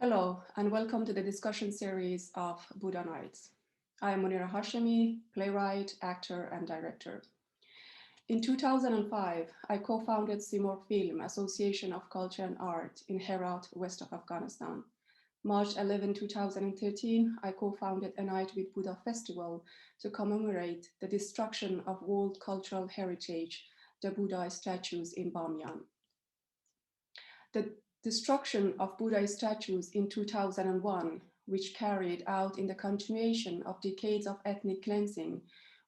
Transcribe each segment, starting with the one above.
Hello, and welcome to the discussion series of Buddha Nights. I am Munira Hashemi, playwright, actor, and director. In 2005, I co-founded Simor Film, Association of Culture and Art in Herat, west of Afghanistan. March 11, 2013, I co-founded A Night with Buddha Festival to commemorate the destruction of world cultural heritage, the Buddha statues in Bamiyan. The destruction of Buddha statues in 2001, which carried out in the continuation of decades of ethnic cleansing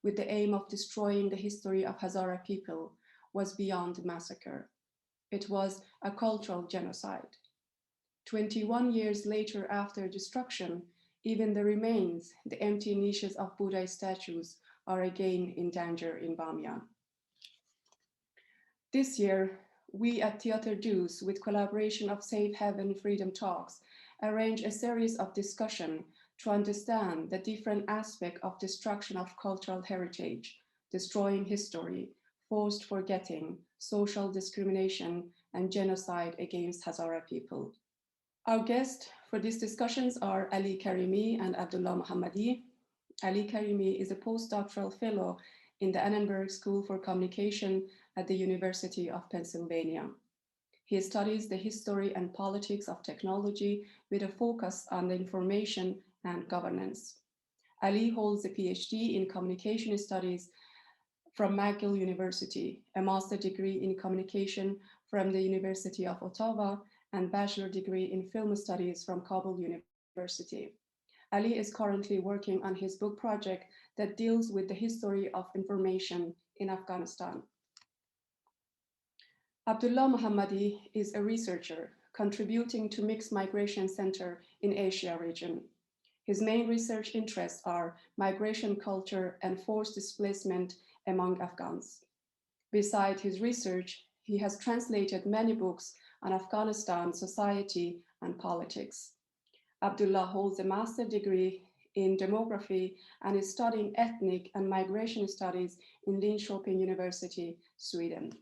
with the aim of destroying the history of Hazara people, was beyond massacre. It was a cultural genocide. 21 years later after destruction, even the remains, the empty niches of Buddha statues, are again in danger in Bamiyan. This year, we at Teater, with collaboration of Safe Haven Freedom Talks, arrange a series of discussion to understand the different aspects of destruction of cultural heritage, destroying history, forced forgetting, social discrimination, and genocide against Hazara people. Our guests for these discussions are Ali Karimi and Abdullah Mohammadi. Ali Karimi is a postdoctoral fellow in the Annenberg School for Communication at the University of Pennsylvania. He studies the history and politics of technology with a focus on the information and governance. Ali holds a PhD in communication studies from McGill University, a master's degree in communication from the University of Ottawa, and bachelor degree in film studies from Kabul University. Ali is currently working on his book project that deals with the history of information in Afghanistan. Abdullah Mohammadi is a researcher contributing to Mixed Migration Center in Asia region. His main research interests are migration culture and forced displacement among Afghans. Besides his research, he has translated many books on Afghanistan society and politics. Abdullah holds a master's degree in demography and is studying ethnic and migration studies in Linköping University, Sweden.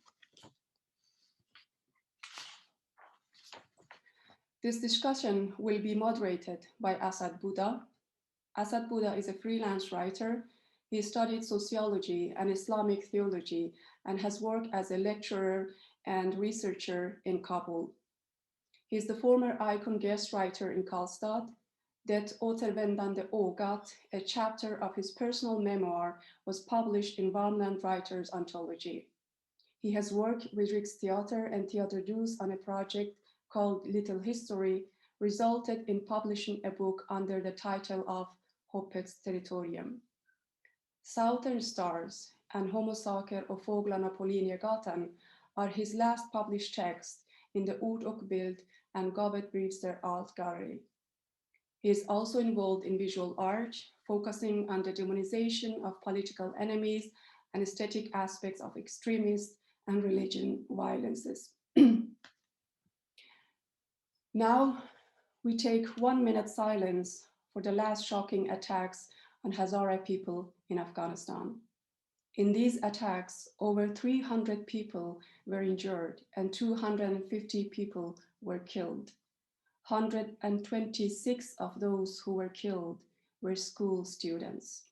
This discussion will be moderated by Asad Buda. Asad Buda is a freelance writer. He studied sociology and Islamic theology and has worked as a lecturer and researcher in Kabul. He is the former Icon guest writer in Karlstad. Det återvändande ögat, a chapter of his personal memoir, was published in Varmland Writers Anthology. He has worked with Riksteater and Teater on a project called Little History, resulted in publishing a book under the title of Hoppets Territorium. Southern Stars and Homo saker och fåglarna på Linjegatan are his last published texts in the Ord och Bild and Gavet Brewster Art Gallery. He is also involved in visual art, focusing on the demonization of political enemies and aesthetic aspects of extremist and religion violences. Now, we take 1 minute silence for the last shocking attacks on Hazara people in Afghanistan. In these attacks, over 300 people were injured and 250 people were killed. 126 of those who were killed were school students.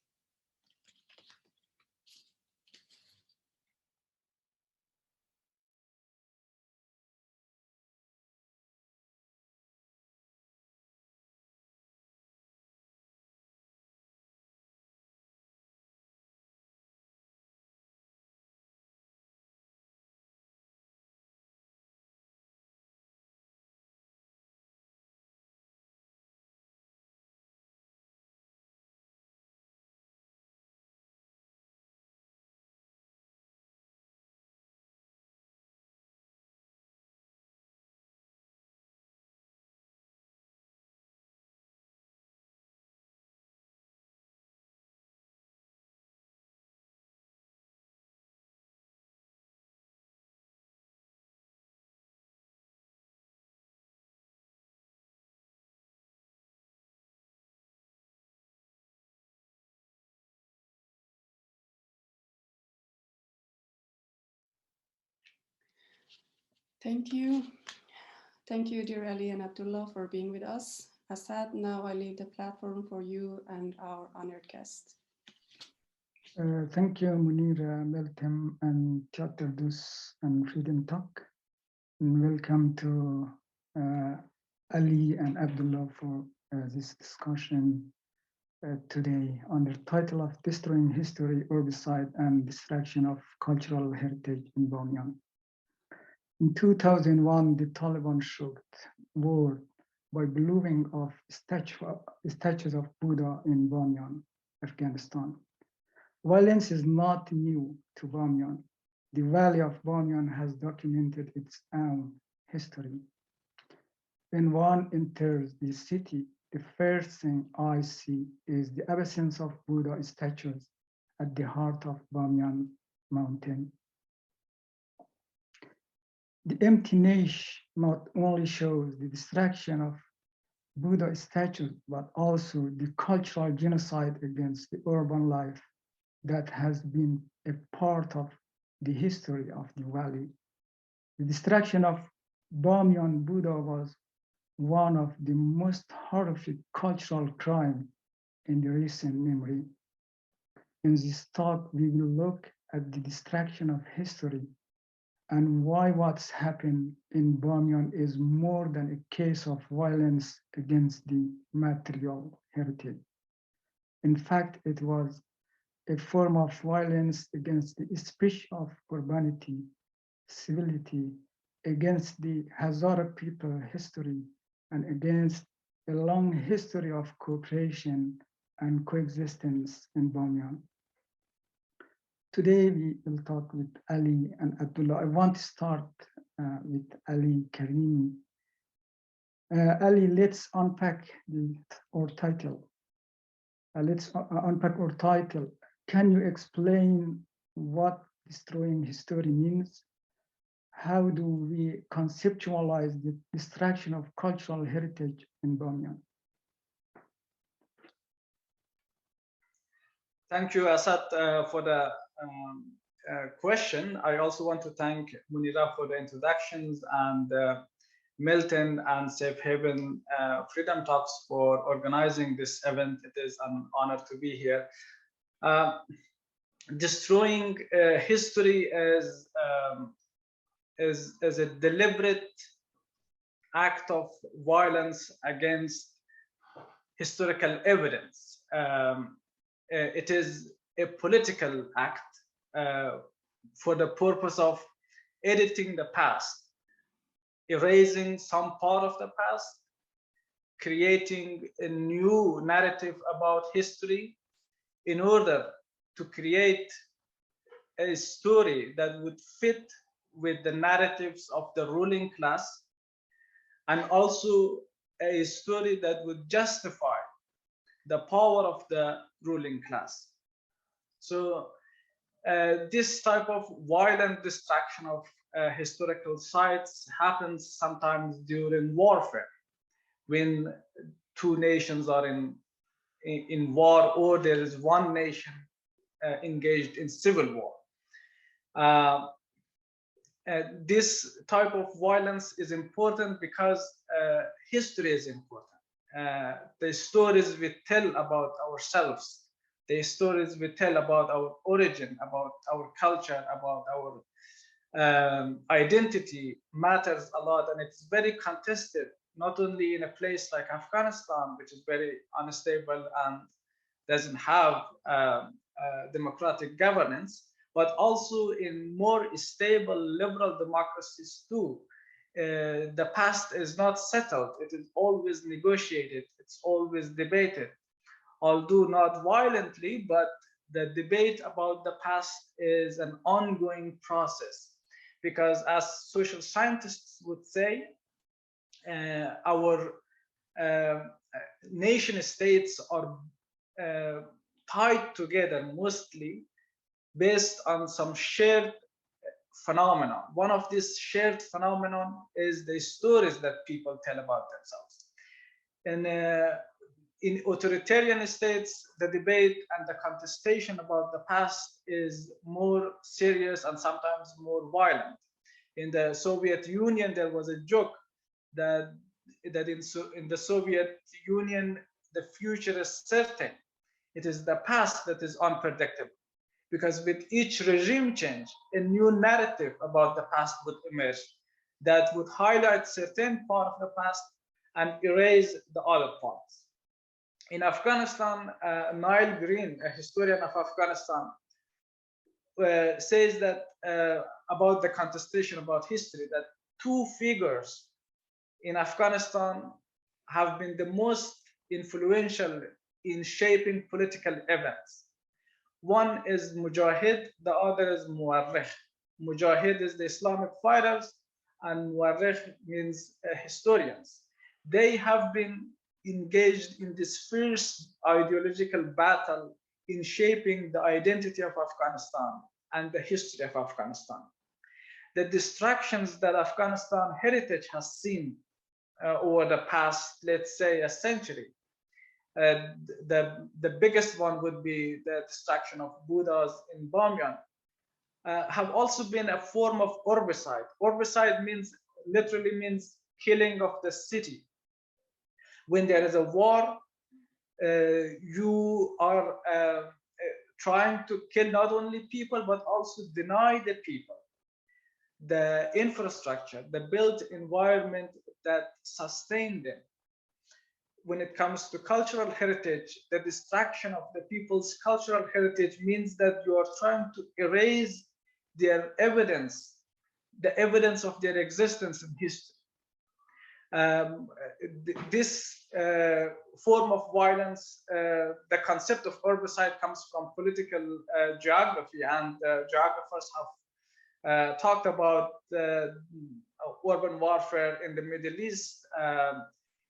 Thank you. Thank you, dear Ali and Abdullah, for being with us. Asad, now I leave the platform for you and our honored guest. Thank you, Munira, Meltem, and Teater and Freedom Talk. And welcome to Ali and Abdullah for this discussion today on the title of Destroying History, Urbicide, and Destruction of Cultural Heritage in Bamiyan. In 2001, the Taliban shocked world by blowing off statues of Buddha in Bamiyan, Afghanistan. Violence is not new to Bamiyan. The valley of Bamiyan has documented its own history. When one enters the city, the first thing I see is the absence of Buddha statues at the heart of Bamiyan mountain. The empty niche not only shows the destruction of Buddha statues, but also the cultural genocide against the urban life that has been a part of the history of the valley. The destruction of Bamiyan Buddha was one of the most horrific cultural crimes in the recent memory. In this talk, we will look at the destruction of history and why what's happened in Bamiyan is more than a case of violence against the material heritage. In fact, it was a form of violence against the spirit of urbanity, civility, against the Hazara people history, and against a long history of cooperation and coexistence in Bamiyan. Today, we will talk with Ali and Abdullah. I want to start with Ali Karimi. Ali, let's unpack our title. Let's unpack our title. Can you explain what destroying history means? How do we conceptualize the destruction of cultural heritage in Bamiyan? Thank you, Asad, for the question. I also want to thank Munira for the introductions and Milton and Safe Haven Freedom Talks for organizing this event. It is an honor to be here. Destroying history is a deliberate act of violence against historical evidence. It is a political act for the purpose of editing the past, erasing some part of the past, creating a new narrative about history in order to create a story that would fit with the narratives of the ruling class, and also a story that would justify the power of the ruling class. So this type of violent destruction of historical sites happens sometimes during warfare, when two nations are in war, or there is one nation engaged in civil war. This type of violence is important because history is important. The stories we tell about ourselves, the stories we tell about our origin, about our culture, about our identity matters a lot, and it's very contested, not only in a place like Afghanistan, which is very unstable and doesn't have democratic governance, but also in more stable liberal democracies too. The past is not settled. It is always negotiated. It's always debated, although not violently, but the debate about the past is an ongoing process. Because as social scientists would say, our nation states are tied together mostly based on some shared phenomenon. One of these shared phenomenon is the stories that people tell about themselves. And in authoritarian states, the debate and the contestation about the past is more serious and sometimes more violent. In the Soviet Union, there was a joke that in the Soviet Union, the future is certain. It is the past that is unpredictable, because with each regime change, a new narrative about the past would emerge that would highlight certain part of the past and erase the other parts. In Afghanistan, Niall Green, a historian of Afghanistan, says that about the contestation about history, that two figures in Afghanistan have been the most influential in shaping political events. One is Mujahid, the other is Muarrikh. Mujahid is the Islamic fighters, and Muarrikh means historians. They have been engaged in this fierce ideological battle in shaping the identity of Afghanistan and the history of Afghanistan. The distractions that Afghanistan heritage has seen over the past, let's say, a century. The biggest one would be the destruction of Buddhas in Bamiyan, have also been a form of urbicide. Urbicide literally means killing of the city. When there is a war, you are trying to kill not only people, but also deny the people the infrastructure, the built environment that sustain them. When it comes to cultural heritage, the destruction of the people's cultural heritage means that you are trying to erase their evidence, the evidence of their existence in history. This form of violence, the concept of urbicide comes from political geography, and geographers have talked about urban warfare in the Middle East,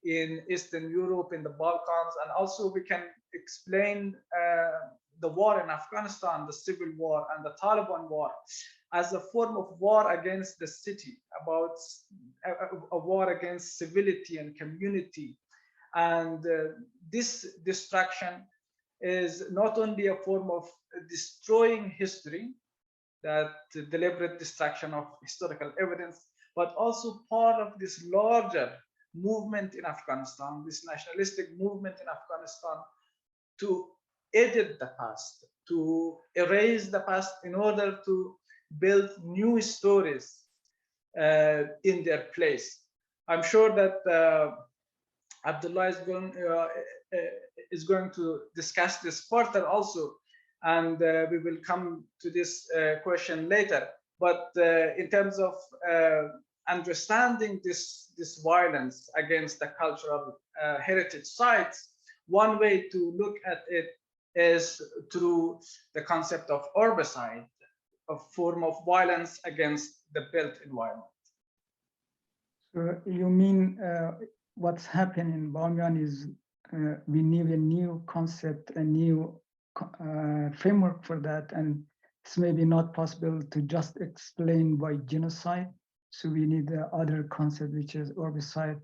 in Eastern Europe, in the Balkans, and also we can explain the war in Afghanistan, the civil war, and the Taliban war as a form of war against the city, about a war against civility and community. And this destruction is not only a form of destroying history, that deliberate destruction of historical evidence, but also part of this larger movement in Afghanistan, this nationalistic movement in Afghanistan, to edit the past, to erase the past in order to build new stories in their place. I'm sure that Abdullah is going to discuss this further also, and we will come to this question later. But in terms of understanding this violence against the cultural heritage sites, one way to look at it is through the concept of urbicide, a form of violence against the built environment. So you mean what's happening in Bamiyan is we need a new concept, a new framework for that, and it's maybe not possible to just explain by genocide. So we need the other concept, which is urbicide.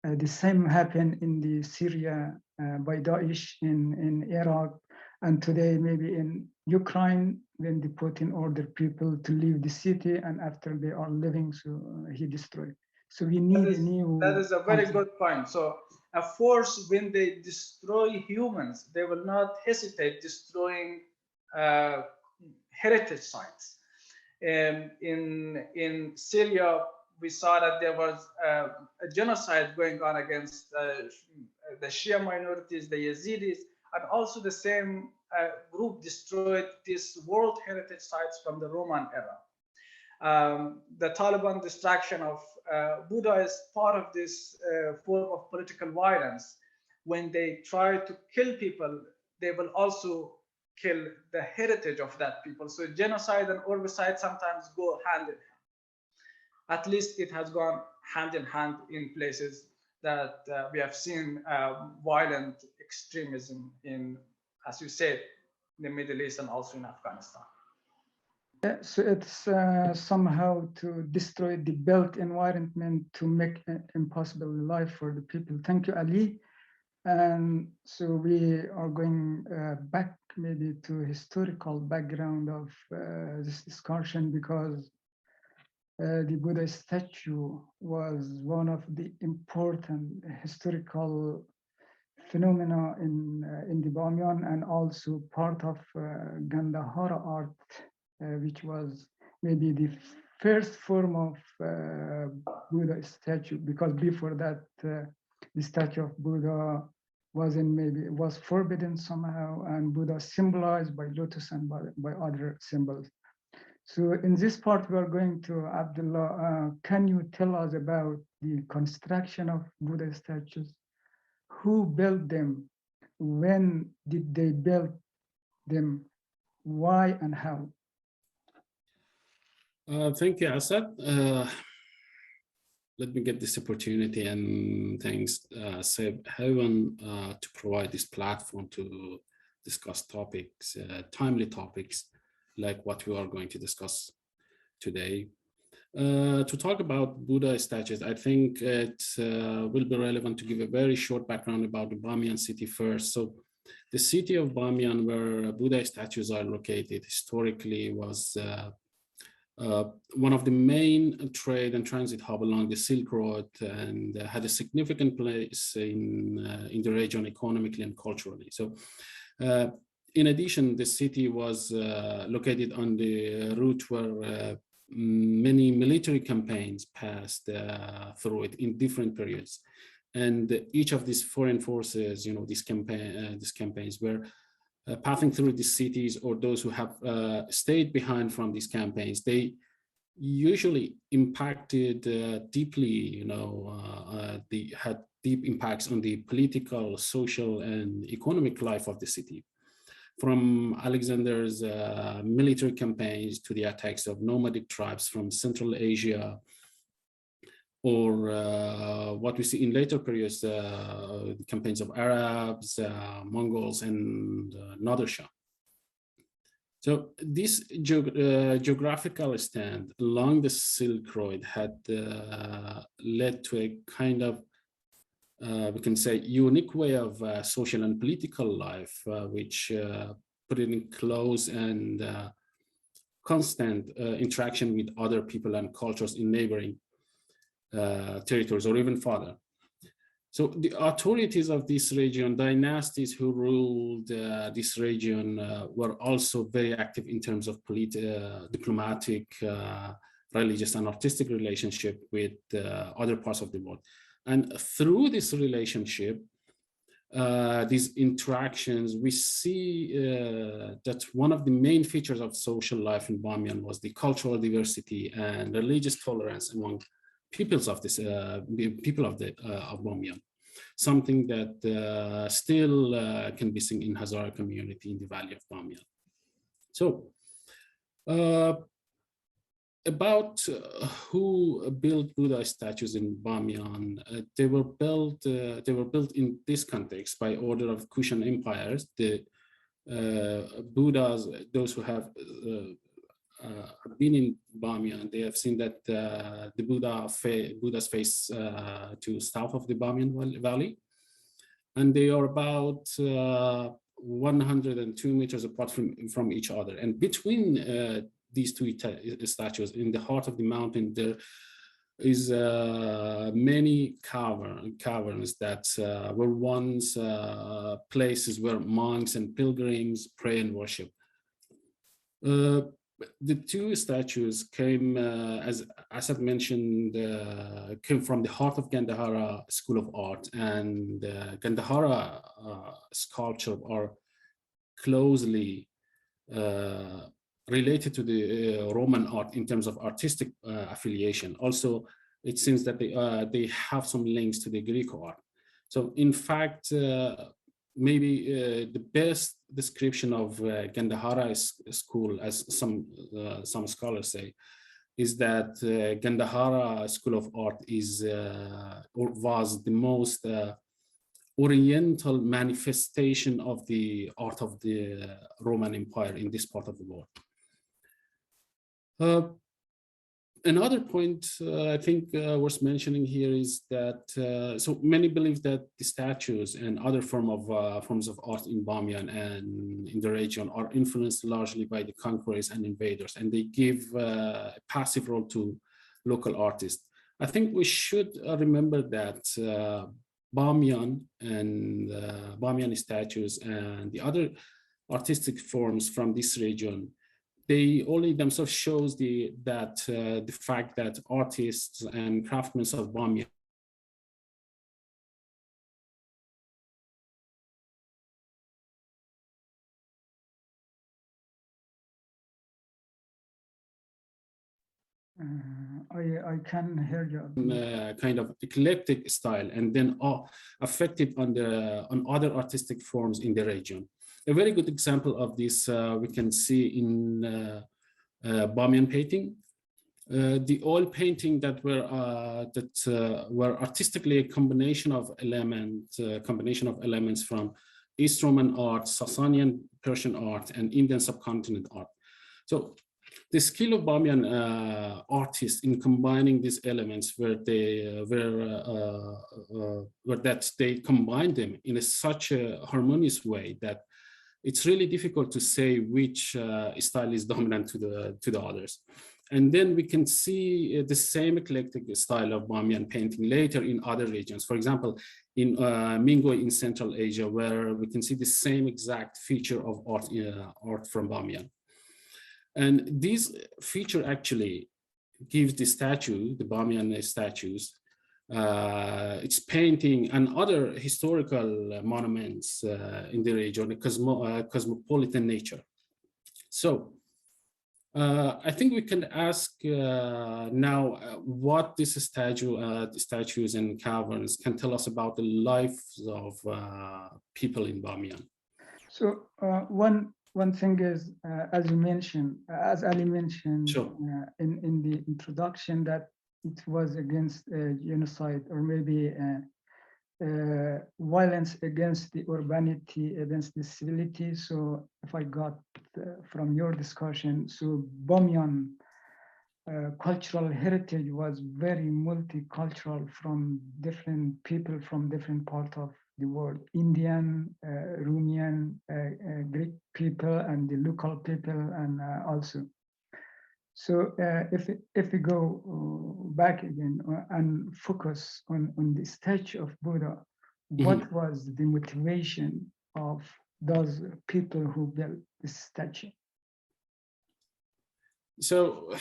The same happened in the Syria by Daesh in Iraq, and today maybe in Ukraine, when they put in order people to leave the city, and after they are living, so he destroyed. So we need a new. That is a very concept. good point. So a force, when they destroy humans, they will not hesitate destroying heritage sites. In Syria, we saw that there was a genocide going on against the Shia minorities, the Yazidis, and also the same group destroyed these World Heritage sites from the Roman era. The Taliban destruction of Buddha is part of this form of political violence. When they try to kill people, they will also kill the heritage of that people. So genocide and urbicide sometimes go hand in hand. At least it has gone hand in hand in places that we have seen violent extremism in, as you said, the Middle East and also in Afghanistan. So it's somehow to destroy the built environment to make impossible life for the people. Thank you, Ali. And so we are going back maybe to historical background of this discussion, because the Buddha statue was one of the important historical phenomena in the Bamiyan, and also part of Gandhara art, which was maybe the first form of Buddha statue, because before that, the statue of Buddha was forbidden somehow, and Buddha symbolized by lotus and by other symbols. So in this part, we are going to Abdullah. Can you tell us about the construction of Buddha statues? Who built them? When did they build them? Why and how? Thank you, Asad. Let me get this opportunity, and thanks, Seb Heaven, to provide this platform to discuss topics, timely topics, like what we are going to discuss today. To talk about Buddha statues, I think it will be relevant to give a very short background about the Bamiyan city first. So the city of Bamiyan, where Buddha statues are located, historically was one of the main trade and transit hub along the Silk Road, and had a significant place in the region economically and culturally. So in addition, the city was located on the route where many military campaigns passed through it in different periods. And each of these foreign forces, these campaigns were passing through these cities, or those who have stayed behind from these campaigns, they usually impacted deeply, they had deep impacts on the political, social, and economic life of the city. From Alexander's military campaigns to the attacks of nomadic tribes from Central Asia, or what we see in later periods, the campaigns of Arabs, Mongols, and Nader Shah. So this geographical stand along the Silk Road had led to a kind of, we can say, unique way of social and political life, which put it in close and constant interaction with other people and cultures in neighboring territories, or even farther. So the authorities of this region, dynasties who ruled this region, were also very active in terms of diplomatic, religious, and artistic relationship with other parts of the world. And through this relationship, these interactions, we see that one of the main features of social life in Bamiyan was the cultural diversity and religious tolerance among peoples of this people of Bamiyan, something that still can be seen in Hazara community in the Valley of Bamiyan. So about who built Buddha statues in Bamiyan, they were built in this context by order of Kushan empires. The Buddhas, those who have been in Bamiyan, they have seen that the Buddhas face to south of the Bamiyan Valley, and they are about 102 meters apart from each other. And between these two statues, in the heart of the mountain, there is many caverns that were once places where monks and pilgrims pray and worship. The two statues came, as Asad mentioned, came from the heart of Gandhara School of Art, and Gandhara sculpture are closely related to the Roman art in terms of artistic affiliation. Also, it seems that they have some links to the Greek art. So in fact, maybe the best description of Gandhara school, as some scholars say, is that Gandhara School of Art is or was the most oriental manifestation of the art of the Roman Empire in this part of the world. Another point I think worth mentioning here is that so many believe that the statues and other forms of art in Bamiyan and in the region are influenced largely by the conquerors and invaders, and they give a passive role to local artists. I think we should remember that Bamiyan and Bamiyan statues and the other artistic forms from this region, they only themselves shows the fact that artists and craftsmen of Bamiyan I can hear you. Kind of eclectic style, and then affected on other artistic forms in the region. A very good example of this we can see in Bamiyan painting. The oil painting that were artistically a combination of elements from East Roman art, Sasanian Persian art, and Indian subcontinent art. So the skill of Bamiyan artists in combining these elements, where they combine them in such a harmonious way that it's really difficult to say which style is dominant to the others. And then we can see the same eclectic style of Bamiyan painting later in other regions. For example, in Mingoi in Central Asia, where we can see the same exact feature of art from Bamiyan. And this feature actually gives the statue, the Bamiyan statues, its painting and other historical monuments in the region, a cosmopolitan nature. So I think we can ask now what this statues and caverns can tell us about the lives of people in Bamiyan. So one thing is, as you mentioned, as Ali mentioned, sure. In the introduction, that it was against genocide, or maybe violence against the urbanity, against the civility. So if I got from your discussion, so Bamiyan cultural heritage was very multicultural, from different people from different parts of the world: Indian, Rumian, Greek people, and the local people, and also. So if we go back again and focus on the statue of Buddha, what was the motivation of those people who built this statue? So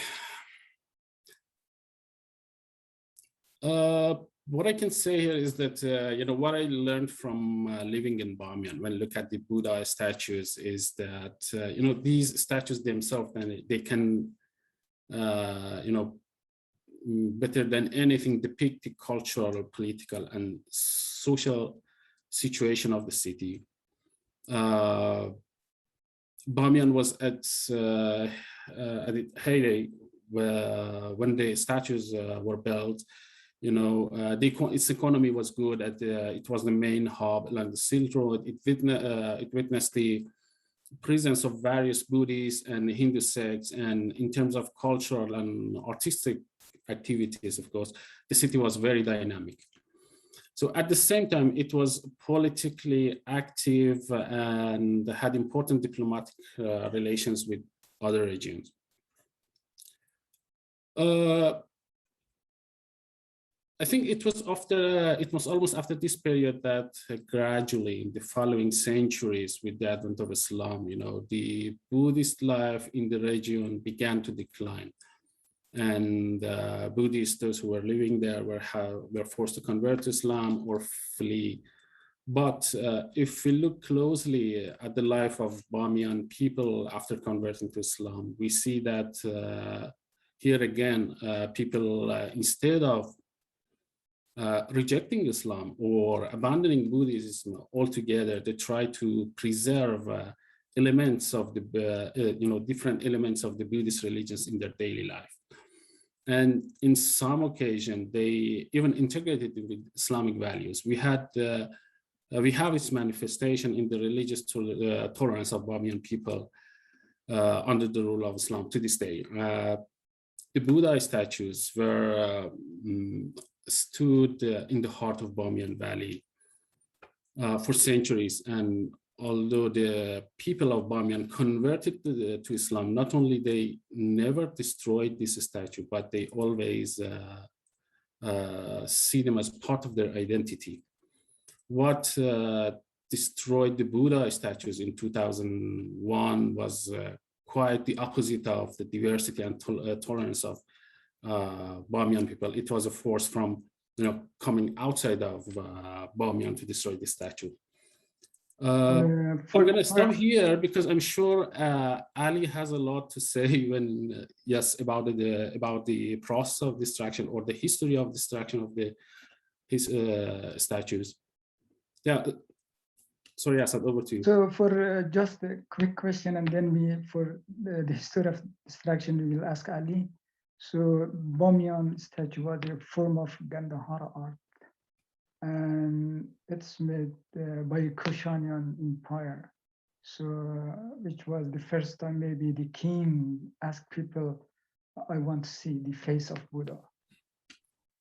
what I can say here is that, what I learned from living in Bamiyan when I look at the Buddha statues is that, these statues themselves, they can, better than anything, depict the cultural, political, and social situation of the city. Bamiyan was at its heyday when the statues were built. Its economy was good. It was the main hub along the Silk Road. It witnessed the presence of various Buddhist and Hindu sects, and in terms of cultural and artistic activities, of course, the city was very dynamic. So at the same time, it was politically active and had important diplomatic relations with other regions. I think it was almost after this period that gradually, in the following centuries, with the advent of Islam, the Buddhist life in the region began to decline. And Buddhists, those who were living there, were forced to convert to Islam or flee. But if we look closely at the life of Bamiyan people after converting to Islam, we see that here again, people, instead of rejecting Islam or abandoning Buddhism altogether, they try to preserve elements of the, different elements of the Buddhist religions in their daily life. And in some occasion, they even integrated it with Islamic values. We have its manifestation in the religious tolerance of Bamiyan people under the rule of Islam to this day. The Buddha statues were stood in the heart of Bamiyan Valley for centuries, and although the people of Bamiyan converted to Islam, not only they never destroyed this statue, but they always see them as part of their identity. What destroyed the Buddha statues in 2001 was quite the opposite of the diversity and tolerance of Bamiyan people. It was a force from coming outside of Bamiyan to destroy the statue. I'm going to stop here because I'm sure Ali has a lot to say when about the process of destruction or the history of destruction of his statues. Yeah. Sorry, Asad, over to you. So for just a quick question, and then for the history of destruction, we will ask Ali. So Bamiyan statue was a form of Gandhara art, and it's made by Kushanian Empire. So which was the first time maybe the king asked people, I want to see the face of Buddha.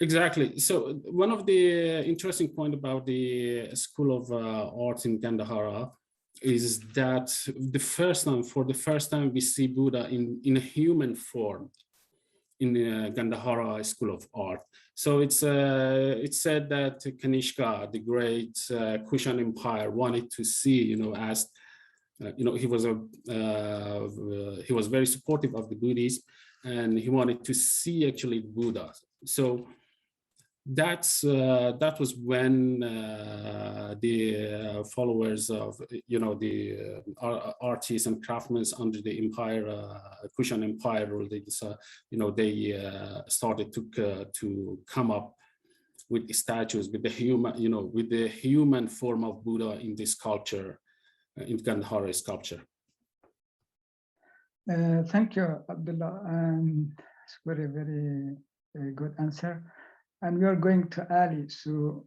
Exactly. So one of the interesting point about the School of Art in Gandhara is that for the first time we see Buddha in a human form in the Gandhara School of Art. So it's said that Kanishka, the great Kushan Empire, wanted to see, as he was very supportive of the Buddhists, and he wanted to see actually Buddha. So that was when the followers of the artists and craftsmen under the empire, Kushan Empire, they started to come up with statues with the human form of Buddha in this sculpture, in Gandhara sculpture. Thank you, Abdullah, and it's very good answer. And we are going to Ali. So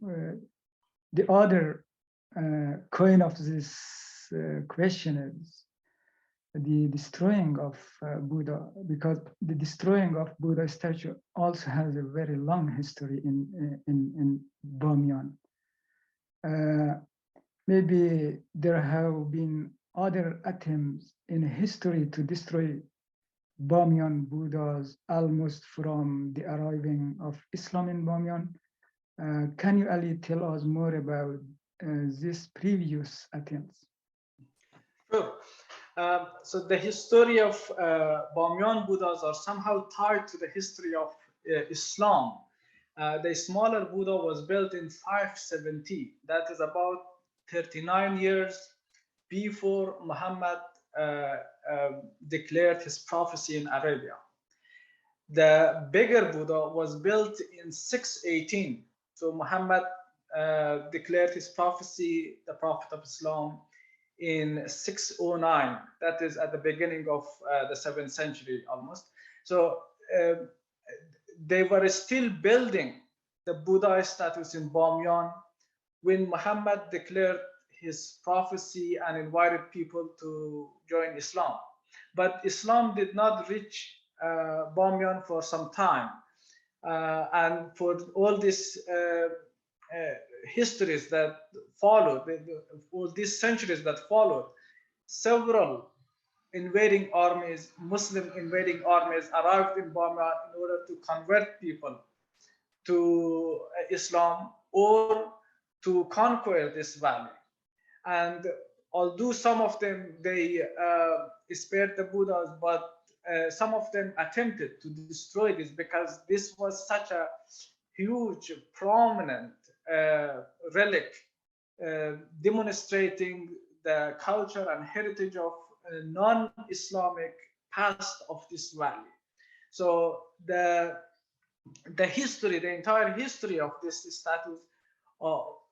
the other coin of this question is the destroying of Buddha, because the destroying of Buddha statue also has a very long history in Bamiyan. Maybe there have been other attempts in history to destroy Bamiyan Buddhas almost from the arriving of Islam in Bamiyan. Can you, Ali, tell us more about these previous attempts? Sure. So the history of Bamiyan Buddhas are somehow tied to the history of Islam. The smaller Buddha was built in 570. That is about 39 years before Muhammad declared his prophecy in Arabia. The bigger Buddha was built in 618. So Muhammad declared his prophecy, the Prophet of Islam, in 609. That is at the beginning of the 7th century almost. So they were still building the Buddha statues in Bamiyan when Muhammad declared his prophecy and invited people to join Islam. But Islam did not reach Bamiyan for some time. And for all these histories that followed, all these centuries that followed, several invading armies, Muslim invading armies arrived in Bamiyan in order to convert people to Islam or to conquer this valley. And although some of them, they spared the Buddhas, but some of them attempted to destroy this because this was such a huge, prominent relic demonstrating the culture and heritage of non-Islamic past of this valley. So the history, the entire history of this status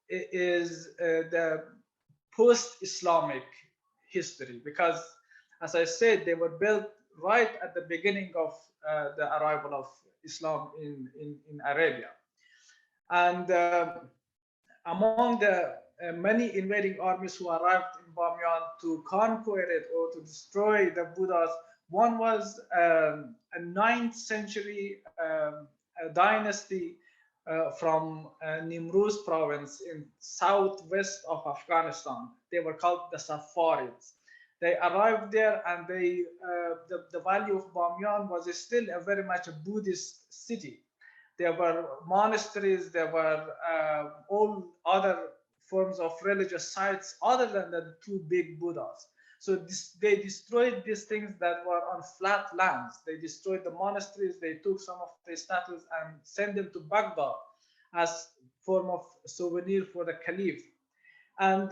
is the post-Islamic history, because as I said, they were built right at the beginning of the arrival of Islam in Arabia. And among the many invading armies who arrived in Bamiyan to conquer it or to destroy the Buddhas, one was a 9th century dynasty from Nimruz province in southwest of Afghanistan. They were called the Safarids. They arrived there, and the valley of Bamiyan was still a very much a Buddhist city. There were monasteries, there were all other forms of religious sites other than the two big Buddhas. So they destroyed these things that were on flat lands. They destroyed the monasteries. They took some of the statues and sent them to Baghdad as form of souvenir for the caliph. And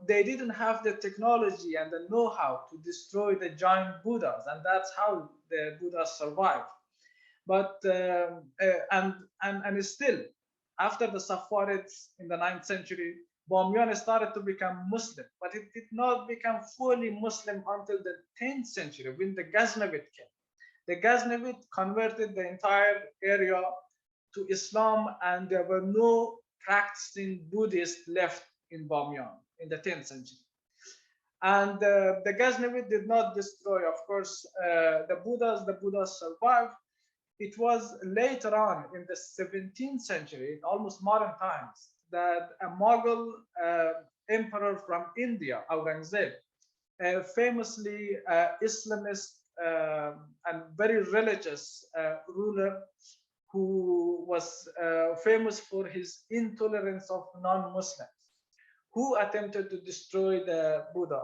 they didn't have the technology and the know-how to destroy the giant Buddhas, and that's how the Buddhas survived. But and still, after the Safarids in the 9th century, Bamiyan started to become Muslim, but it did not become fully Muslim until the 10th century when the Ghaznavid came. The Ghaznavid converted the entire area to Islam, and there were no practicing Buddhists left in Bamiyan in the 10th century. And the Ghaznavid did not destroy, of course, the Buddhas. The Buddhas survived. It was later on in the 17th century, in almost modern times, that a Mughal emperor from India, Aurangzeb, a famously Islamist and very religious ruler who was famous for his intolerance of non-Muslims, who attempted to destroy the Buddha.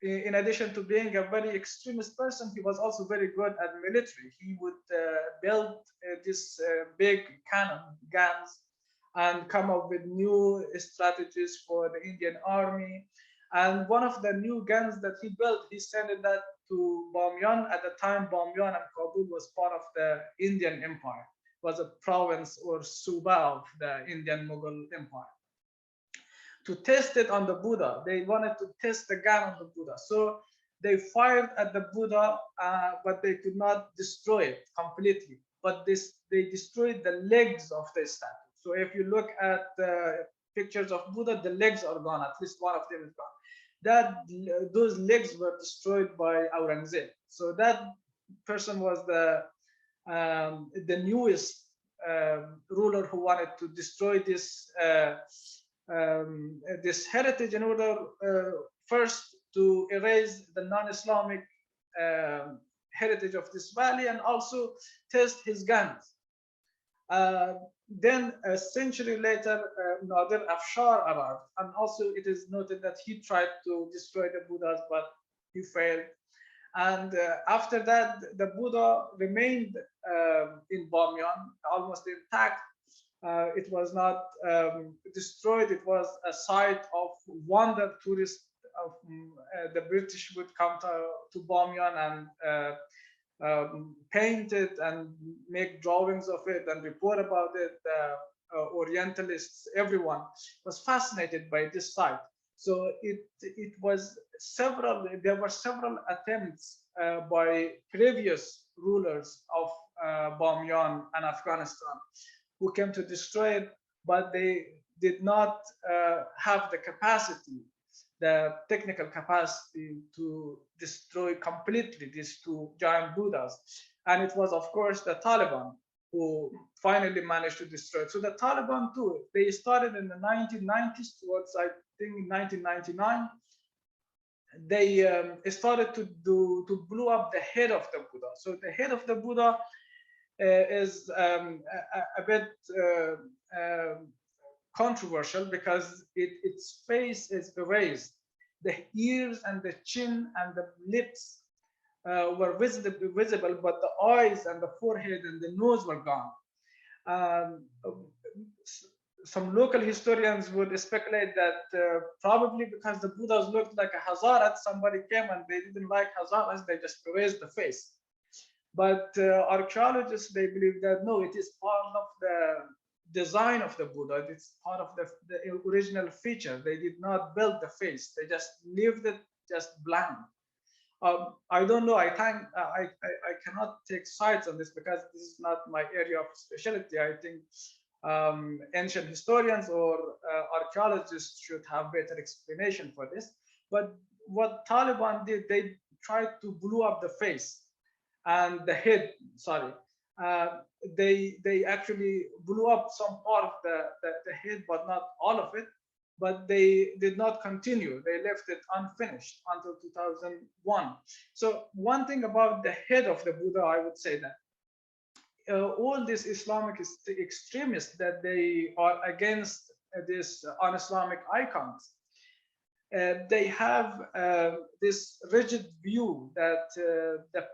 In addition to being a very extremist person, he was also very good at military. He would build these big cannon guns and come up with new strategies for the Indian army. And one of the new guns that he built, he sent that to Bamiyan. At the time, Bamiyan and Kabul was part of the Indian Empire. It was a province or suba of the Indian Mughal Empire. To test it on the Buddha, they wanted to test the gun on the Buddha. So they fired at the Buddha, but they could not destroy it completely. But they destroyed the legs of the statue. So if you look at the pictures of Buddha, the legs are gone. At least one of them is gone. Those legs were destroyed by Aurangzeb. So that person was the newest ruler who wanted to destroy this this heritage in order first to erase the non-Islamic heritage of this valley and also test his guns. Then a century later, Nadir Afshar arrived, and also it is noted that he tried to destroy the Buddhas, but he failed. And after that, the Buddha remained in Bamiyan, almost intact. It was not destroyed. It was a site of wonder. Tourists of the British would come to Bamiyan and paint it and make drawings of it and report about it. Orientalists, everyone was fascinated by this site. So it was there were several attempts by previous rulers of Bamiyan and Afghanistan who came to destroy it, but they did not have the capacity, the technical capacity to destroy completely these two giant Buddhas. And it was, of course, the Taliban who finally managed to destroy it. So the Taliban too, they started in the 1990s towards, I think, 1999. They started to blow up the head of the Buddha. So the head of the Buddha is a bit controversial because its face is erased. The ears and the chin and the lips were visible, but the eyes and the forehead and the nose were gone. Some local historians would speculate that probably because the Buddhas looked like a Hazarat, somebody came and they didn't like Hazaras, they just erased the face. But archaeologists, they believe that no, it is part of the design of the Buddha. It's part of the original feature. They did not build the face. They just left it just blank. I don't know. I cannot take sides on this because this is not my area of specialty. I think ancient historians or archaeologists should have better explanation for this. But what Taliban did, they tried to blow up the face and the head, sorry, They actually blew up some part of the head, but not all of it. But they did not continue. They left it unfinished until 2001. So one thing about the head of the Buddha, I would say that all these Islamic extremists that they are against this un-Islamic icons, they have this rigid view that the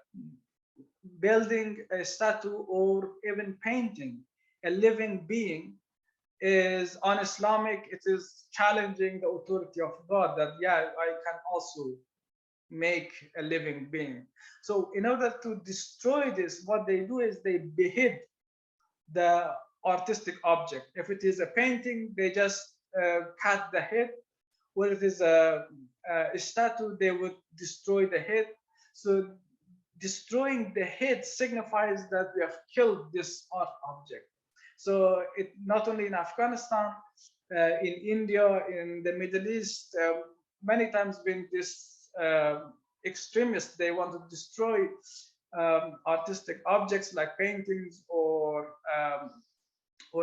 building a statue or even painting a living being is un-Islamic. It is challenging the authority of God, that yeah, I can also make a living being. So in order to destroy this, what they do is they behead the artistic object. If it is a painting, they just cut the head. Or if it is a statue, they would destroy the head. So destroying the head signifies that we have killed this art object. So it not only in Afghanistan, in India, in the Middle East, many times been this extremists, they want to destroy artistic objects like paintings or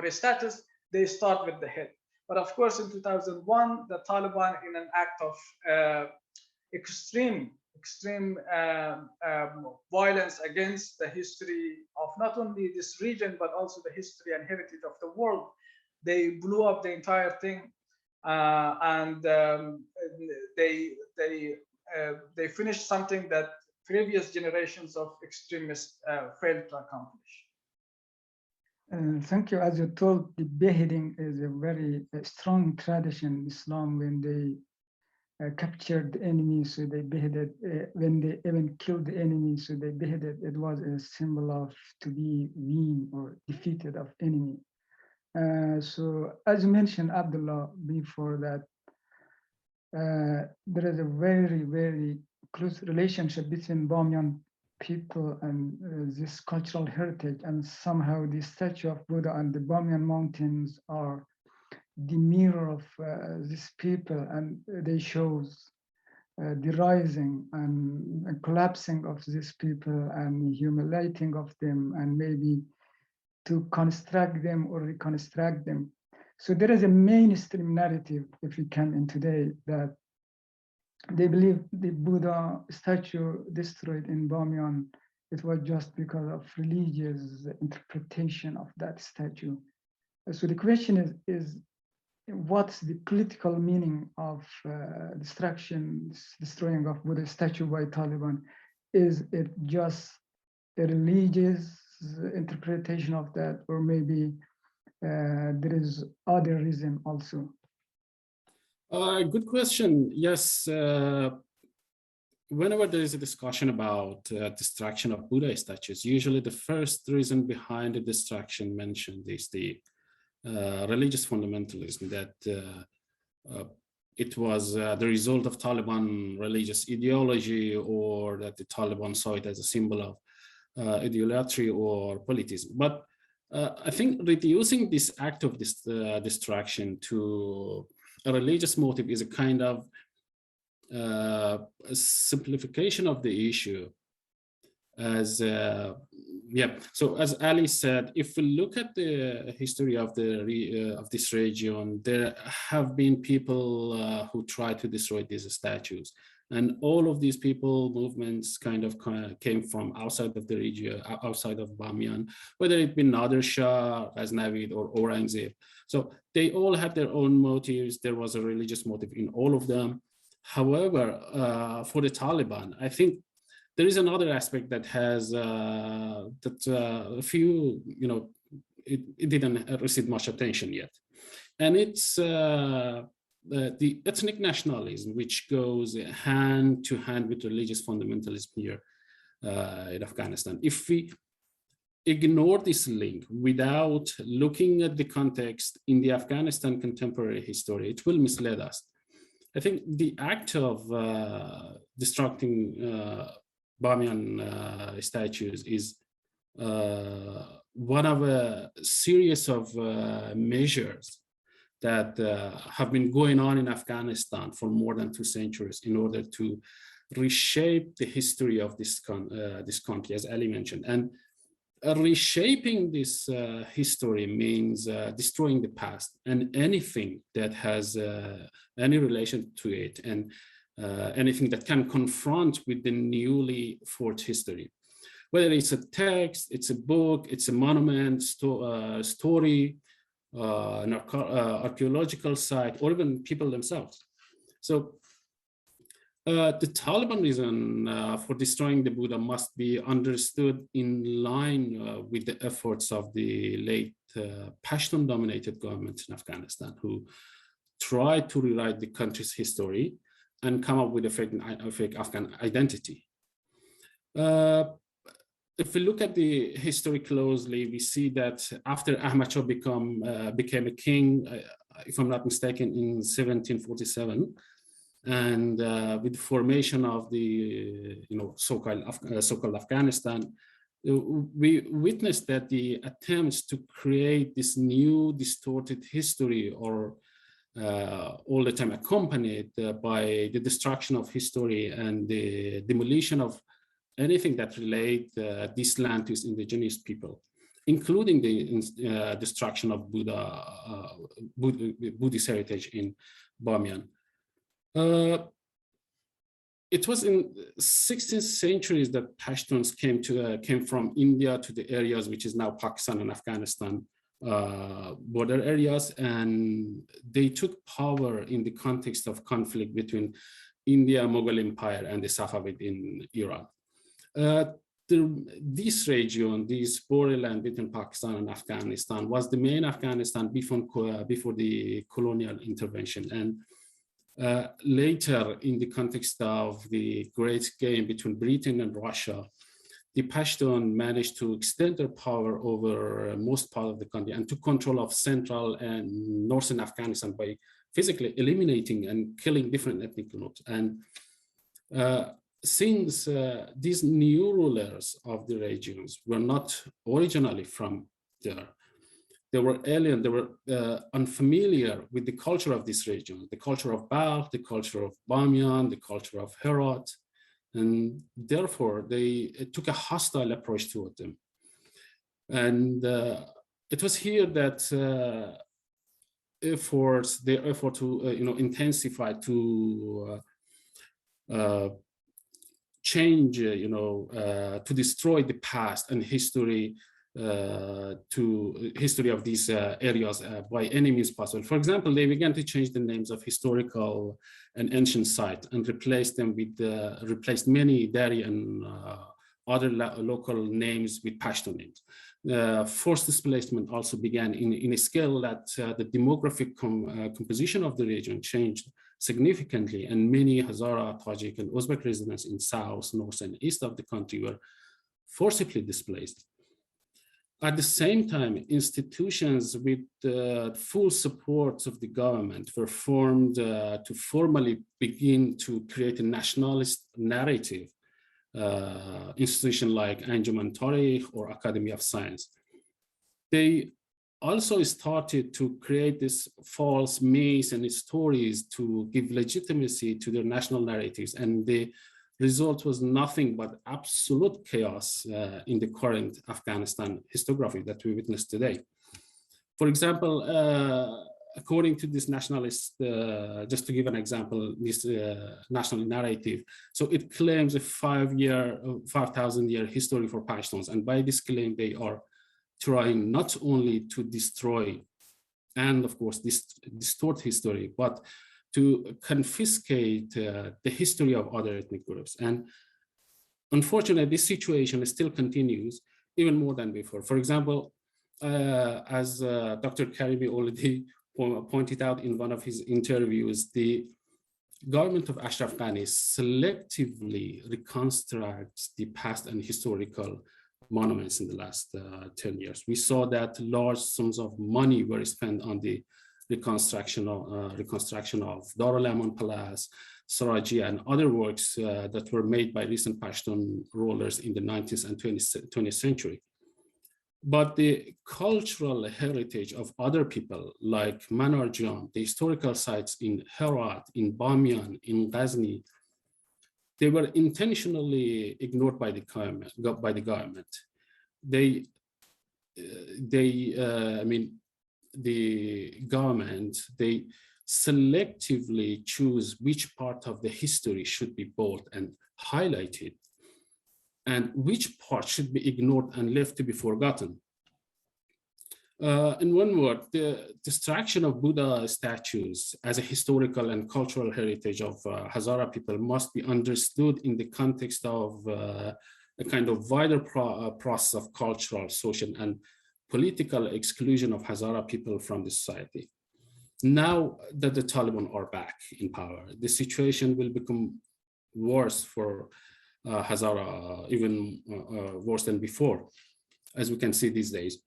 statues. They start with the head. But of course, in 2001, the Taliban, in an act of extreme violence against the history of not only this region, but also the history and heritage of the world, they blew up the entire thing, and they finished something that previous generations of extremists failed to accomplish. Thank you. As you told, the beheading is a very strong tradition in Islam. When they captured the enemy, so they beheaded. When they even killed the enemy, so they beheaded. It was a symbol of to be weaned or defeated of enemy. So as you mentioned, Abdullah, before that, there is a very, very close relationship between Bamiyan people and this cultural heritage, and somehow the statue of Buddha and the Bamiyan mountains are the mirror of these people, and they shows the rising and collapsing of these people and humiliating of them, and maybe to construct them or reconstruct them. So there is a mainstream narrative, if we come in today, that they believe the Buddha statue destroyed in Bamiyan, it was just because of religious interpretation of that statue. So the question is what's the political meaning of destroying of Buddha statue by Taliban? Is it just a religious interpretation of that, or maybe there is other reason also? Good question. Yes. Whenever there is a discussion about destruction of Buddha statues, usually the first reason behind the destruction mentioned is the religious fundamentalism, that it was the result of Taliban religious ideology, or that the Taliban saw it as a symbol of idolatry or politism. But I think reducing this act of destruction to a religious motive is a kind of a simplification of the issue. As so as Ali said, if we look at the history of this region, there have been people who try to destroy these statues, and all of these movements kind of came from outside of the region, outside of Bamiyan, whether it be Nader Shah, Ghaznavid, or Aurangzeb. So they all had their own motives. There was a religious motive in all of them. However, for the Taliban, I think there is another aspect that has a few, it didn't receive much attention yet, and it's the ethnic nationalism, which goes hand to hand with religious fundamentalism here in Afghanistan. If we ignore this link without looking at the context in the Afghanistan contemporary history, it will mislead us. I think the act of destructing Bamiyan statues is one of a series of measures that have been going on in Afghanistan for more than 2 centuries in order to reshape the history of this country, as Ali mentioned. And reshaping this history means destroying the past and anything that has any relation to it, and anything that can confront with the newly forged history. Whether it's a text, it's a book, it's a monument, story, an archaeological site, or even people themselves. So the Taliban reason for destroying the Buddha must be understood in line with the efforts of the late Pashtun-dominated government in Afghanistan, who tried to rewrite the country's history and come up with a fake Afghan identity. If we look at the history closely, we see that after Ahmad Shah became a king, if I'm not mistaken, in 1747, and with the formation of the so-called Afghanistan, we witnessed that the attempts to create this new distorted history or all the time accompanied by the destruction of history and the demolition of anything that relate this land to its indigenous people, including the destruction of Buddhist heritage in Bamiyan. It was in 16th centuries that Pashtuns came from India to the areas which is now Pakistan and Afghanistan border areas, and they took power in the context of conflict between India, Mughal Empire, and the Safavid in Iran. This region, this borderland between Pakistan and Afghanistan, was the main Afghanistan before the colonial intervention. And later, in the context of the great game between Britain and Russia, the Pashtun managed to extend their power over most part of the country and took control of central and northern Afghanistan by physically eliminating and killing different ethnic groups. And since these new rulers of the regions were not originally from there, they were alien, they were unfamiliar with the culture of this region, the culture of Balkh, the culture of Bamiyan, the culture of Herat, and therefore they took a hostile approach toward them. And it was here that their effort to intensify to change, to destroy the past and history, history of these areas by any means possible. For example, they began to change the names of historical and ancient sites and replaced them with replaced many Dari and other local names with Pashto names. Forced displacement also began in a scale that the demographic composition of the region changed significantly, and many Hazara, Tajik, and Uzbek residents in south, north, and east of the country were forcibly displaced. At the same time, institutions with full support of the government were formed to formally begin to create a nationalist narrative, institutions like Anjuman Tarikh or Academy of Science. They also started to create these false myths and stories to give legitimacy to their national narratives, and the result was nothing but absolute chaos in the current Afghanistan historiography that we witness today. For example, according to this nationalist, just to give an example, this national narrative, so it claims a 5,000-year history for Pashtuns, and by this claim they are trying not only to destroy and of course distort history, but to confiscate the history of other ethnic groups. And unfortunately, this situation still continues even more than before. For example, as Dr. Karimi already pointed out in one of his interviews, the government of Ashraf Ghani selectively reconstructs the past and historical monuments in the last 10 years. We saw that large sums of money were spent on the reconstruction of Dar al-Aman Palace, Sarajia, and other works that were made by recent Pashtun rulers in the 19th and 20th century. But the cultural heritage of other people like Manarjan, the historical sites in Herat, in Bamiyan, in Ghazni, they were intentionally ignored by the government. They I mean, the government, they selectively choose which part of the history should be bold and highlighted, and which part should be ignored and left to be forgotten. In one word, the destruction of Buddha statues as a historical and cultural heritage of Hazara people must be understood in the context of a kind of wider process of cultural, social, and political exclusion of Hazara people from the society. Now that the Taliban are back in power, the situation will become worse for Hazara, even worse than before, as we can see these days.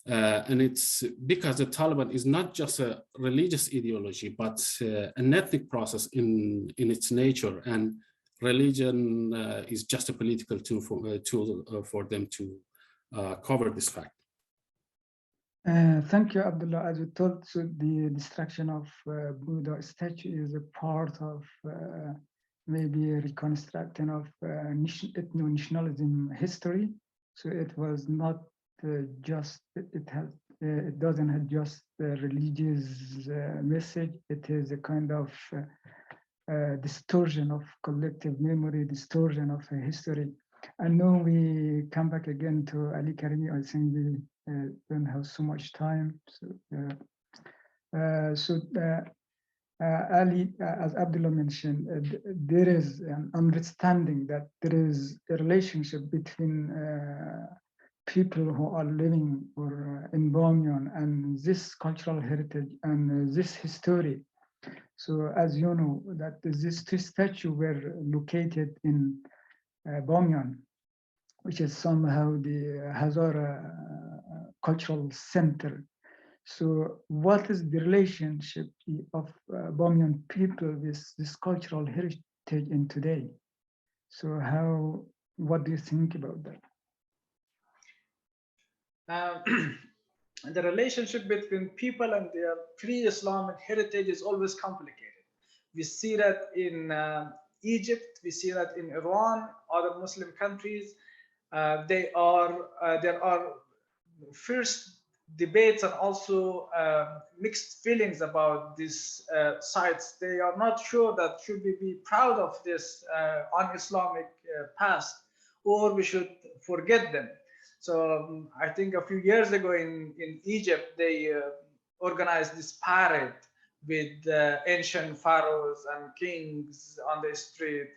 And it's because the Taliban is not just a religious ideology, but an ethnic process in its nature, and religion is just a political tool for them to cover this fact. Thank you, Abdullah. As you told, so the destruction of Buddha statue is a part of maybe a reconstruction of ethno-nationalism history. So it was not just, it doesn't have just a religious message. It is a kind of distortion of collective memory, distortion of history. I know we come back again to Ali Karimi. I think we don't have so much time. Ali, as Abdullah mentioned, there is an understanding that there is a relationship between people who are living or in Bamiyan and this cultural heritage and this history. So as you know, that these two statues were located in Bamiyan, which is somehow the Hazara cultural center. So what is the relationship of Bamiyan people with this cultural heritage in today? So what do you think about that? The relationship between people and their pre-Islamic heritage is always complicated. We see that in Egypt, we see that in Iran, other Muslim countries. There are first debates and also mixed feelings about these sites. They are not sure that should we be proud of this un-Islamic past, or we should forget them. So I think a few years ago in Egypt, they organized this parade with ancient pharaohs and kings on the street.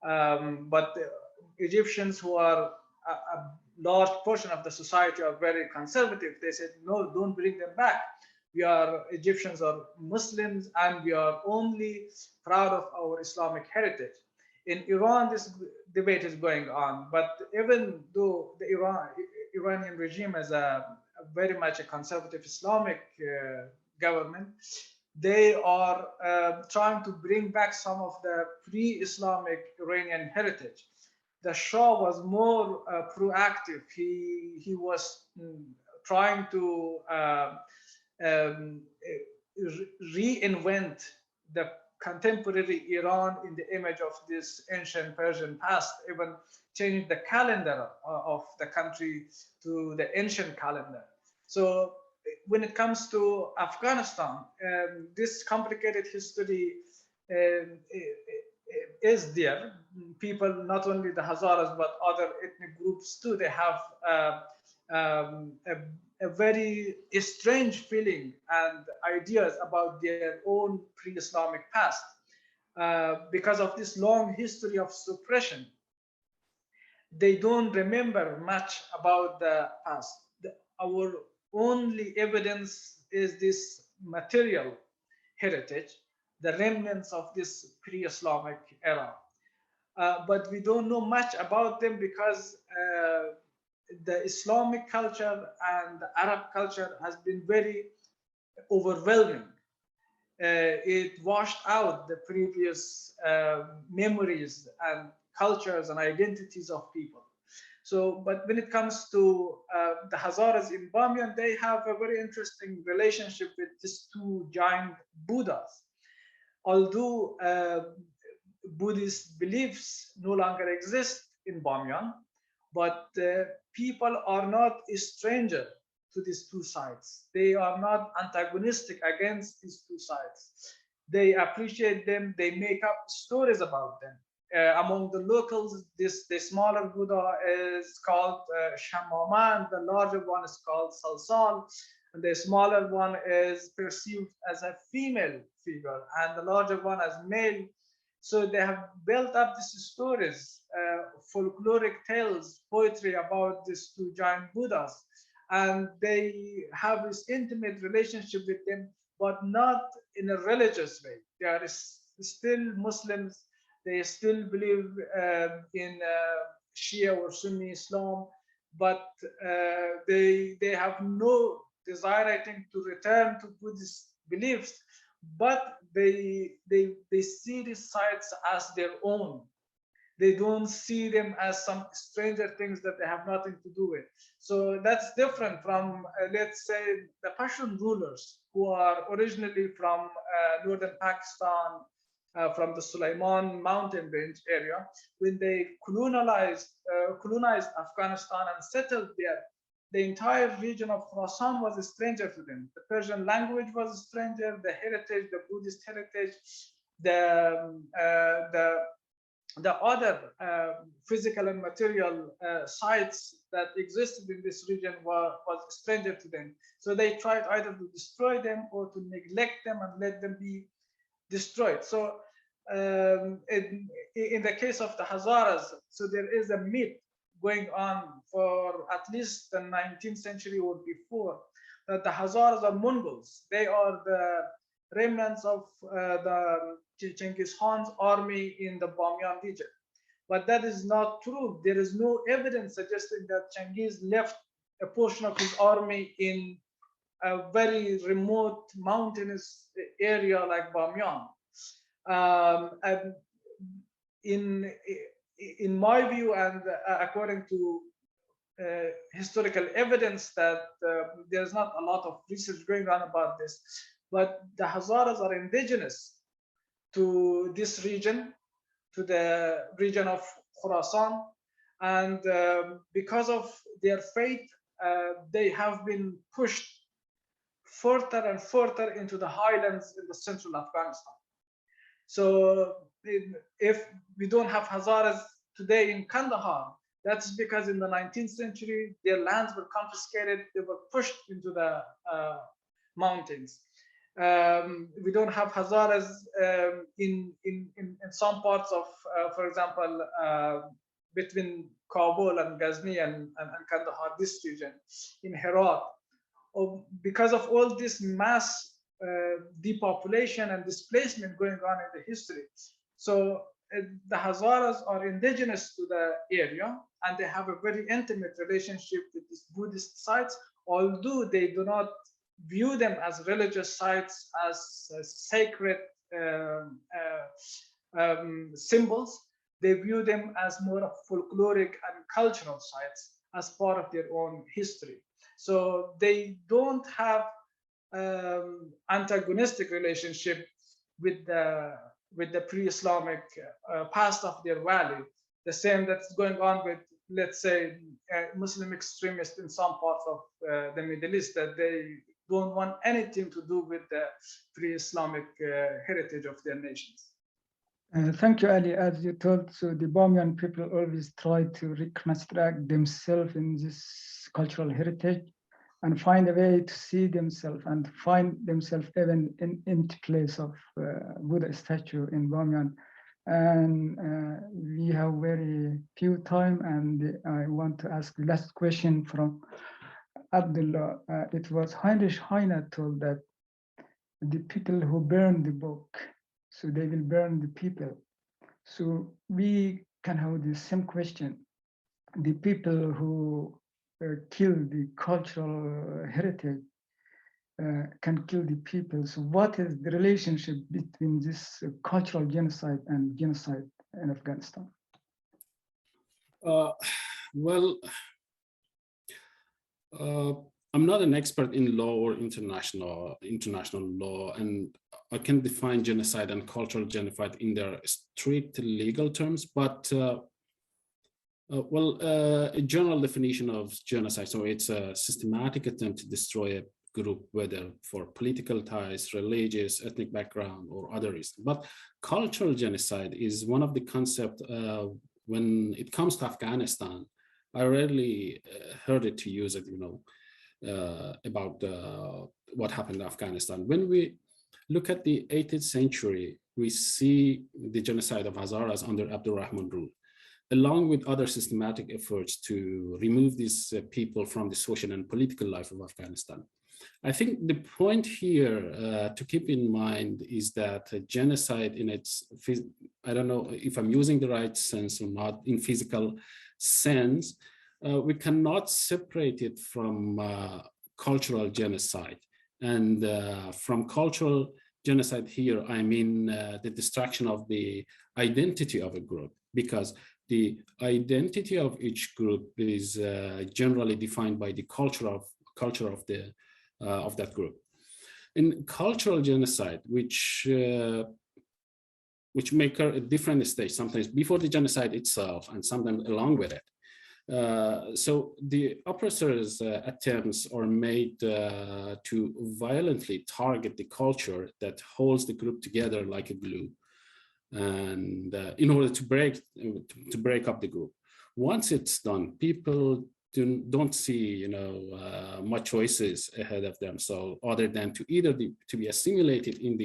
But the Egyptians, who are a large portion of the society, are very conservative. They said, no, don't bring them back. Egyptians are Muslims, and we are only proud of our Islamic heritage. In Iran, this debate is going on, but even though the Iranian regime is very much a conservative Islamic government, they are trying to bring back some of the pre-Islamic Iranian heritage. The Shah was more proactive. He was trying to reinvent the contemporary Iran in the image of this ancient Persian past, even changing the calendar of the country to the ancient calendar. So when it comes to Afghanistan, this complicated history is there. People, not only the Hazaras, but other ethnic groups too, they have a very strange feeling and ideas about their own pre-Islamic past because of this long history of suppression. They don't remember much about the past. Our only evidence is this material heritage, the remnants of this pre-Islamic era. But we don't know much about them because the Islamic culture and the Arab culture has been very overwhelming. It washed out the previous memories and cultures and identities of people. So, but when it comes to the Hazaras in Bamiyan, they have a very interesting relationship with these two giant Buddhas. Although Buddhist beliefs no longer exist in Bamiyan, but people are not a stranger to these two sides. They are not antagonistic against these two sides. They appreciate them. They make up stories about them. Among the locals, the smaller Buddha is called Shamaman, the larger one is called Salsal, and the smaller one is perceived as a female figure, and the larger one as male. So they have built up these stories, folkloric tales, poetry about these two giant Buddhas, and they have this intimate relationship with them, but not in a religious way. They are still Muslims. They still believe in Shia or Sunni Islam, but they have no desire, I think, to return to Buddhist beliefs. But they see these sites as their own. They don't see them as some stranger things that they have nothing to do with. So that's different from, let's say, the Pashtun rulers who are originally from northern Pakistan, from the Sulaiman mountain range area. When they colonized Afghanistan and settled there, the entire region of Khorasan was a stranger to them. The Persian language was a stranger, the heritage, the Buddhist heritage, the other physical and material sites that existed in this region was a stranger to them. So they tried either to destroy them or to neglect them and let them be destroyed. So in the case of the Hazaras, so there is a myth going on for at least the 19th century or before, that the Hazaras are Mongols. They are the remnants of the Genghis Khan's army in the Bamiyan region. But that is not true. There is no evidence suggesting that Genghis left a portion of his army in a very remote mountainous area like Bamiyan. And in my view, and according to historical evidence, that there's not a lot of research going on about this, but the Hazaras are indigenous to this region, to the region of Khorasan, and because of their faith, they have been pushed further and further into the highlands in the central Afghanistan. So if we don't have Hazaras today in Kandahar, that's because in the 19th century, their lands were confiscated, they were pushed into the mountains. We don't have Hazaras in some parts of, for example, between Kabul and Ghazni and Kandahar, this region, in Herat. Because of all this mass depopulation and displacement going on in the history. So the Hazaras are indigenous to the area, and they have a very intimate relationship with these Buddhist sites, although they do not view them as religious sites, as sacred symbols. They view them as more of folkloric and cultural sites as part of their own history. So they don't have antagonistic relationship with the pre-Islamic past of their valley, the same that's going on with, let's say, Muslim extremists in some parts of the Middle East, that they don't want anything to do with the pre-Islamic heritage of their nations. Thank you, Ali. As you told, so the Bamiyan people always try to reconstruct themselves in this cultural heritage and find a way to see themselves and find themselves even in place of Buddha statue in Bamiyan. And we have very few time, and I want to ask the last question from Abdullah. It was Heinrich Heine told that the people who burn the book, so they will burn the people. So we can have the same question. The people who kill the cultural heritage can kill the people. So what is the relationship between this cultural genocide and genocide in Afghanistan? Well, I'm not an expert in law or international law, and I can define genocide and cultural genocide in their strict legal terms, but A general definition of genocide. So it's a systematic attempt to destroy a group, whether for political ties, religious, ethnic background, or other reasons. But cultural genocide is one of the concepts when it comes to Afghanistan. I rarely heard it to use it, about what happened in Afghanistan. When we look at the 18th century, we see the genocide of Hazaras under Abdurrahman rule, along with other systematic efforts to remove these people from the social and political life of Afghanistan. I think the point here to keep in mind is that genocide in its, I don't know if I'm using the right sense or not, in physical sense, we cannot separate it from cultural genocide. And from cultural genocide here, I mean the destruction of the identity of a group, because the identity of each group is generally defined by the culture of that group. In cultural genocide, which may occur at different stages, sometimes before the genocide itself and sometimes along with it. So the oppressors' attempts are made to violently target the culture that holds the group together like a glue, and in order to break up the group. Once it's done, people don't see much choices ahead of them, so other than to either to be assimilated in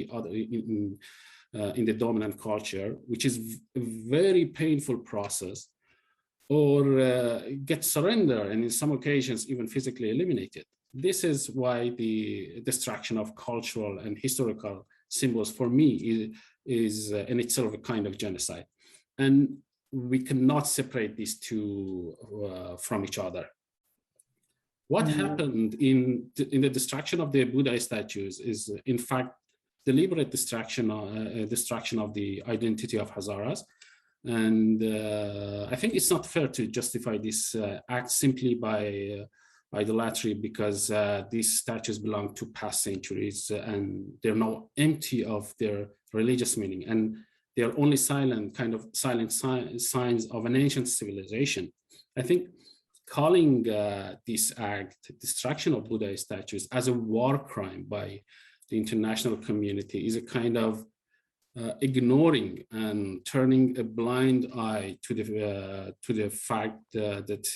the dominant culture, which is a very painful process, or get surrender, and in some occasions even physically eliminated. This is why the destruction of cultural and historical symbols for me is in itself a kind of genocide. And we cannot separate these two from each other. What happened in the destruction of the Buddha statues is, in fact, deliberate destruction of the identity of Hazaras. And I think it's not fair to justify this act simply by idolatry, because these statues belong to past centuries and they're now empty of their religious meaning, and they're only silent signs of an ancient civilization. I think calling this act, destruction of Buddha statues, as a war crime by the international community is a kind of ignoring and turning a blind eye to the fact that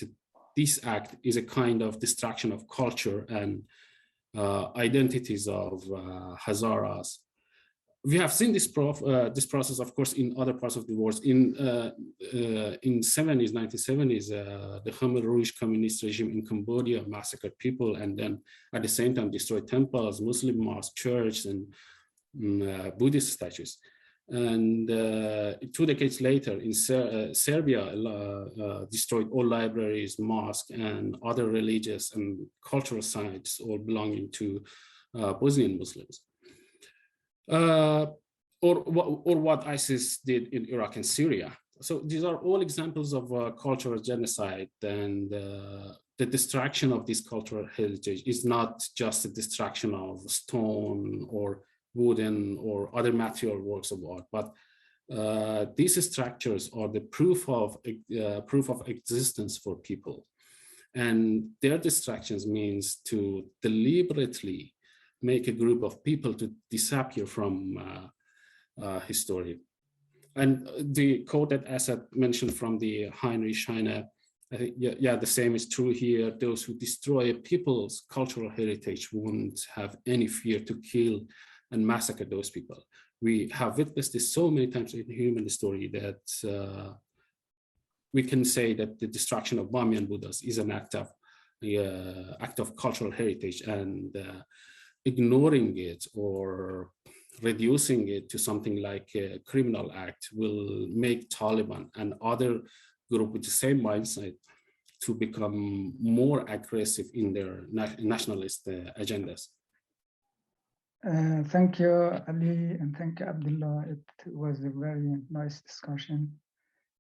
this act is a kind of destruction of culture and identities of Hazaras. We have seen this process, of course, in other parts of the world. In 1970s, the Khmer Rouge communist regime in Cambodia massacred people, and then at the same time destroyed temples, Muslim mosques, churches, and Buddhist statues. And 2 decades later, in Serbia, destroyed all libraries, mosques, and other religious and cultural sites, all belonging to Bosnian Muslims. Or what ISIS did in Iraq and Syria. So these are all examples of cultural genocide, and the destruction of this cultural heritage is not just a destruction of stone or wooden or other material works of art, but these structures are the proof of existence for people, and their destructions means to deliberately make a group of people to disappear from history. And the quote that Asad mentioned from the Heinrich Heine, I think, yeah, the same is true here. Those who destroy a people's cultural heritage won't have any fear to kill and massacre those people. We have witnessed this so many times in human history that we can say that the destruction of Bamiyan Buddhas is an act of cultural heritage, and ignoring it or reducing it to something like a criminal act will make Taliban and other groups with the same mindset to become more aggressive in their nationalist agendas. Thank you, Ali, and thank you, Abdullah. It was a very nice discussion.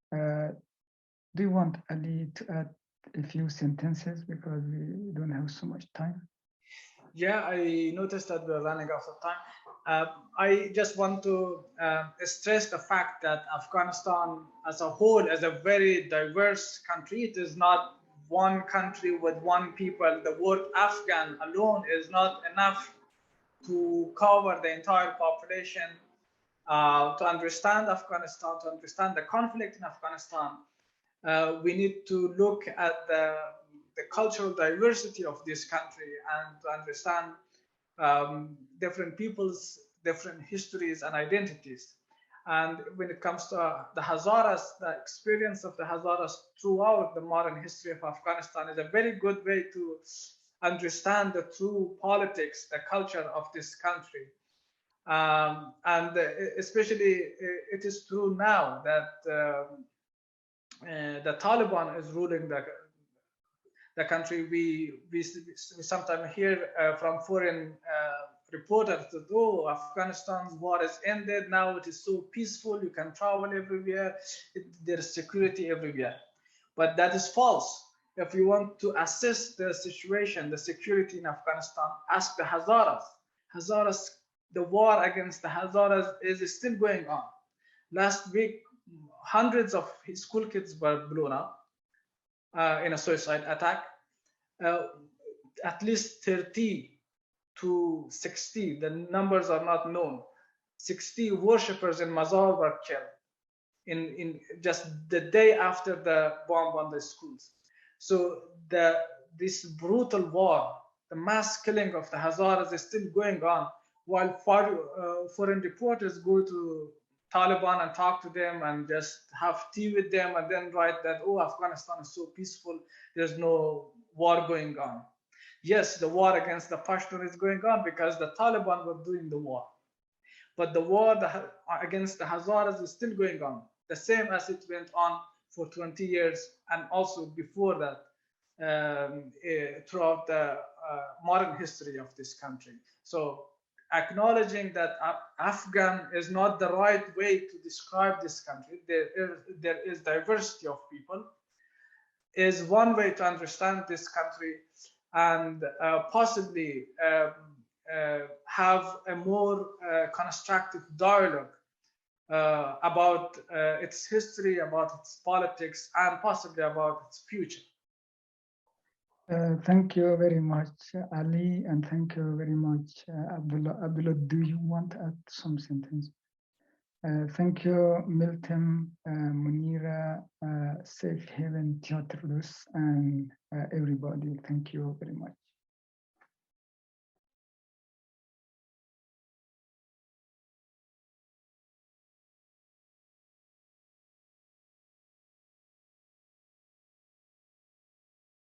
Do you want Ali to add a few sentences, because we don't have so much time? Yeah, I noticed that we're running out of time. I just want to stress the fact that Afghanistan as a whole is a very diverse country. It is not one country with one people. The word Afghan alone is not enough to cover the entire population. To understand Afghanistan, to understand the conflict in Afghanistan, we need to look at the cultural diversity of this country and to understand different people's different histories and identities. And when it comes to the Hazaras, the experience of the Hazaras throughout the modern history of Afghanistan is a very good way to understand the true politics, the culture of this country. And especially it is true now that the Taliban is ruling the country. We sometimes hear from foreign reporters that, oh, Afghanistan's war is ended, now it is so peaceful, you can travel everywhere, there is security everywhere. But that is false. If you want to assess the situation, the security in Afghanistan, ask the Hazaras. Hazaras, the war against the Hazaras is still going on. Last week, hundreds of school kids were blown up in a suicide attack. At least 30 to 60, the numbers are not known, 60 worshippers in Mazar were killed in just the day after the bomb on the schools. So this brutal war, the mass killing of the Hazaras is still going on, while foreign reporters go to Taliban and talk to them and just have tea with them and then write that, oh, Afghanistan is so peaceful, there's no war going on. Yes, the war against the Pashtun is going on because the Taliban were doing the war. But the war against the Hazaras is still going on, the same as it went on for 20 years and also before that throughout the modern history of this country. So acknowledging that Afghan is not the right way to describe this country, there is diversity of people, is one way to understand this country and possibly have a more constructive dialogue about its history, about its politics, and possibly about its future. Thank you very much, Ali, and thank you very much, Abdullah. Abdullah, do you want to add some sentence? Thank you, Milton, Munira, Safe Haven, Teater, and everybody. Thank you very much.